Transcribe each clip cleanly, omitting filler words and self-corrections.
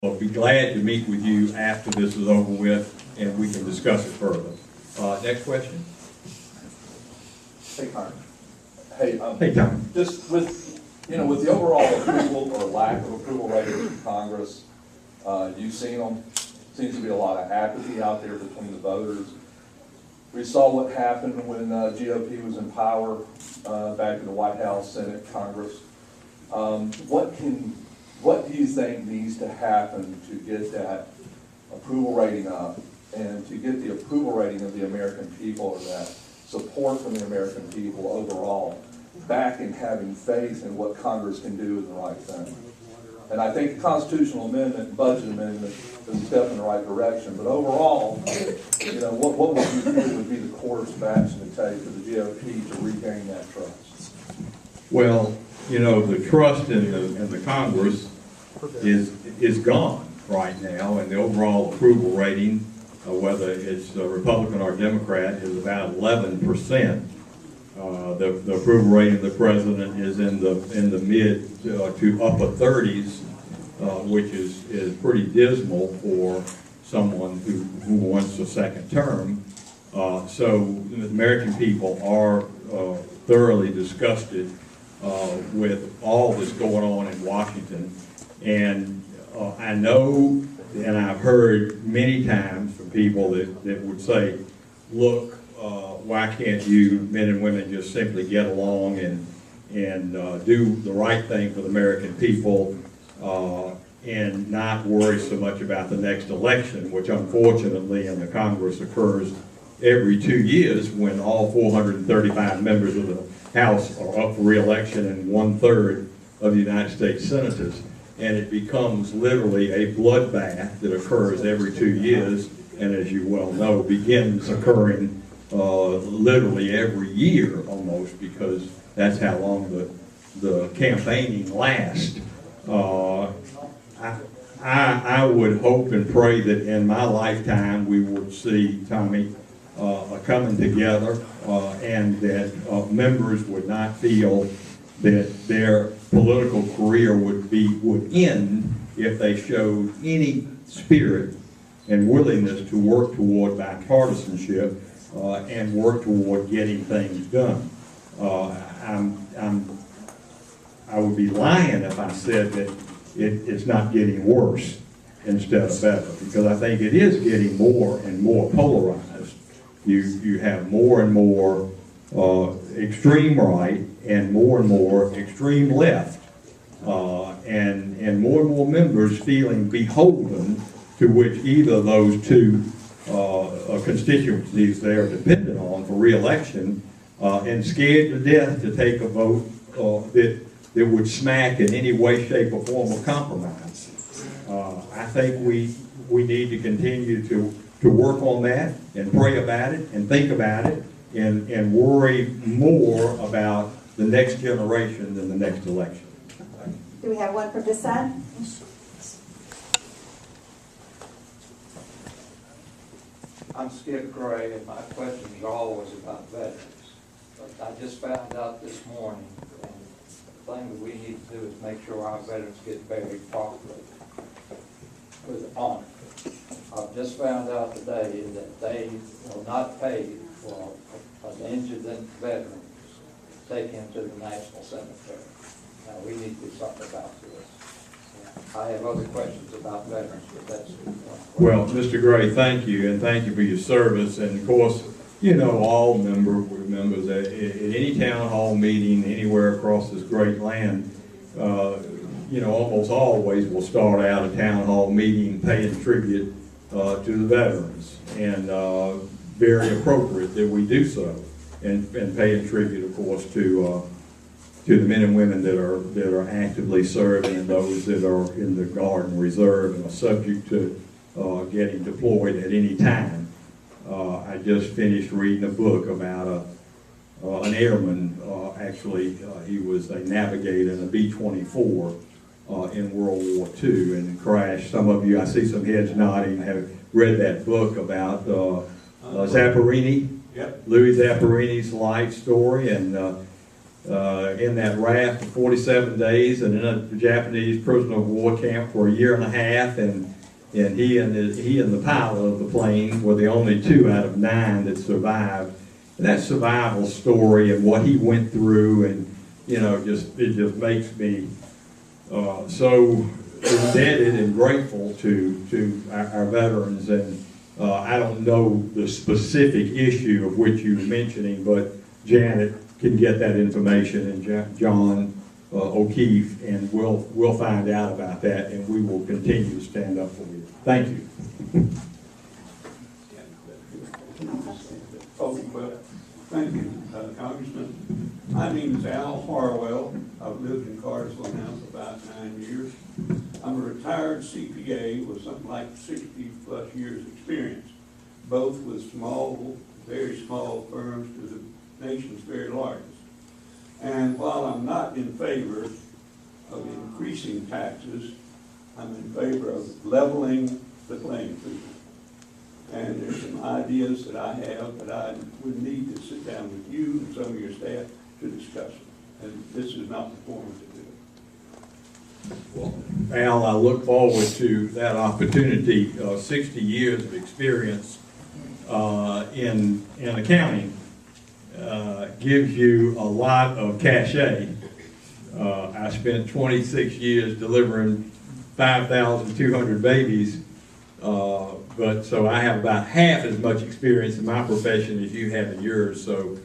I'll be glad to meet with you after this is over with and we can discuss it further. Next question. Hey, Connor. Hey, Hey, Tom. just with the overall approval or lack of approval ratings from Congress, you've seen them. Seems to be a lot of apathy out there between the voters. We saw what happened when GOP was in power back in the White House, Senate, Congress. What do you think needs to happen to get that approval rating up and to get the approval rating of the American people, or that support from the American people overall, back in having faith in what Congress can do is the right thing? And I think the constitutional amendment and budget amendment is a step in the right direction. But overall, what would you feel would be the course of action to take for the GOP to regain that trust? Well, the trust in the Congress is gone right now, and the overall approval rating, whether it's Republican or Democrat, is about 11%. The approval rating of the president is in the mid to upper 30s, which is pretty dismal for someone who wants a second term. So the American people are thoroughly disgusted with all that's going on in Washington. And I know, and I've heard many times from people that would say, look, why can't you men and women just simply get along and do the right thing for the American people and not worry so much about the next election, which unfortunately in the Congress occurs every 2 years when all 435 members of the House are up for re-election and 1/3 of the United States senators. And it becomes literally a bloodbath that occurs every 2 years, and as you well know, begins occurring literally every year almost, because that's how long the campaigning lasts. I would hope and pray that in my lifetime we would see, Tommy, a coming together and that members would not feel that their political career would end if they showed any spirit and willingness to work toward bipartisanship and work toward getting things done. I would be lying if I said that it's not getting worse instead of better, because I think it is getting more and more polarized. You have more and more extreme right and more extreme left, and more members feeling beholden to which either of those two constituencies they are dependent on for re-election, and scared to death to take a vote that would smack in any way, shape, or form of compromise. I think we need to continue to work on that and pray about it and think about it and worry more about the next generation than the next election. Do we have one from this side? I'm Skip Gray, and my questions are always about veterans. But I just found out this morning, and the thing that we need to do is make sure our veterans get buried properly with honor. I've just found out today that they will not pay for an injured veteran to take him to the National Cemetery. Now, we need to do something about this. I have other questions about veterans, but that's one question. Well, Mr. Gray, thank you, and thank you for your service. And of course, all members at any town hall meeting anywhere across this great land, almost always will start out a town hall meeting paying tribute to the veterans, and very appropriate that we do so, and paying tribute, of course, to the men and women that are actively serving and those that are in the Guard and Reserve and are subject to getting deployed at any time. I just finished reading a book about an airman. Actually, he was a navigator in a B-24 in World War II and crashed. Some of you, I see some heads nodding, have read that book about Zapparini, Yep. Louis Zapparini's life story, and in that raft for 47 days and in a Japanese prisoner of war camp for a year and a half, and he and the pilot of the plane were the only 2 out of 9 that survived. And that survival story and what he went through, and it just makes me so indebted and grateful to our veterans. And I don't know the specific issue of which you're mentioning, but Janet can get that information, and John O'Keefe, and we'll find out about that, and we will continue to stand up for you. Thank you. Oh, well, thank you, Congressman. My name is Al Harwell. I've lived in Cartersville now for about 9 years. I'm a retired CPA with something like 60+ years experience, both with small, very small firms to the nation's very largest. And while I'm not in favor of increasing taxes, I'm in favor of leveling the playing field. And there's some ideas that I have that I would need to sit down with you and some of your staff to discuss them. And this is not the forum to do it. Well, Al, I look forward to that opportunity. 60 years of experience in accounting gives you a lot of cachet. I spent 26 years delivering 5,200 babies, but so I have about half as much experience in my profession as you have in yours. So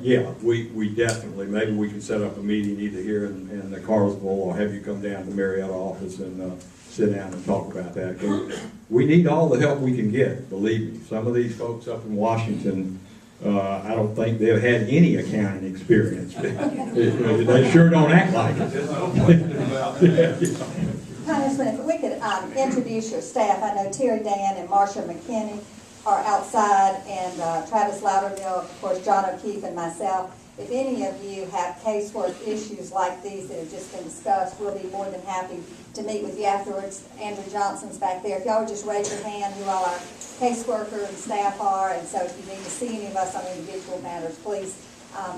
yeah, we definitely, maybe we can set up a meeting either here in the Cartersville, or have you come down to the Marietta office and sit down and talk about that. 'Cause we need all the help we can get, believe me. Some of these folks up in Washington, I don't think they've had any accounting experience. They sure don't act like it. Congressman, if we could introduce your staff. I know Terry Dan and Marsha McKinney are outside, and Travis Loudermill, of course, John O'Keefe, and myself. If any of you have casework issues like these that have just been discussed, we'll be more than happy to meet with you afterwards. Andrew Johnson's back there. If y'all would just raise your hand who all our caseworker and staff are, and so if you need to see any of us on individual matters, please,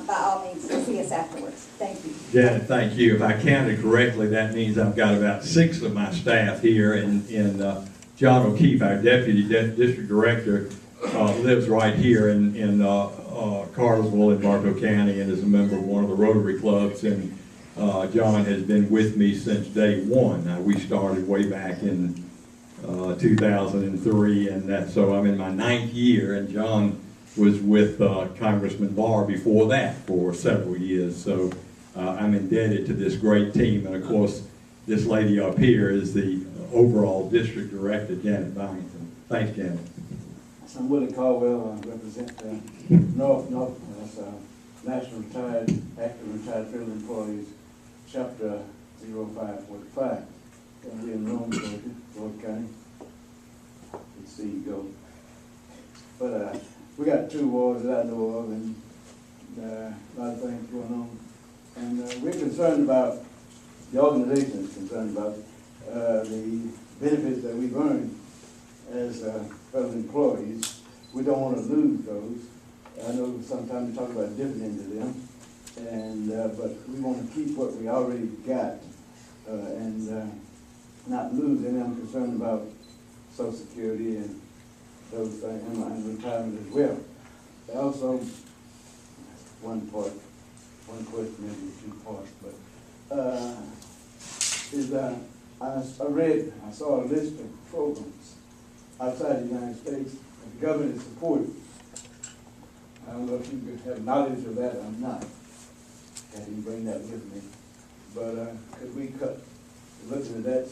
by all means, see us afterwards. Thank you. Janet, thank you. If I counted correctly, that means I've got about 6 of my staff here, and John O'Keefe, our deputy district director, lives right here in Cartersville in Bartow County, and is a member of one of the Rotary clubs. And John has been with me since day one. We started way back in 2003, and so I'm in my 9th year, and John was with Congressman Barr before that for several years. So I'm indebted to this great team, and of course, this lady up here is the overall district director, Janet Byington. Thanks, Janet. I'm Willie Caldwell. I represent Northwest National Active Retired Federal Employees, Chapter 0545. And we're in Rome, Georgia, Georgia County. Let's see you go. But we got 2 wars that I know of, and a lot of things going on. And we're concerned about, the organization is concerned about the benefits that we've earned as federal employees. We don't want to lose those. I know sometimes we talk about dividends to them, and but we want to keep what we already got and not lose any. I'm concerned about Social Security and those things, and retirement as well. Also, one question, maybe 2 parts, but I saw a list of programs outside the United States that the government is supporting. I don't know if you could have knowledge of that or not. I didn't bring that with me. But could we cut, looking at that,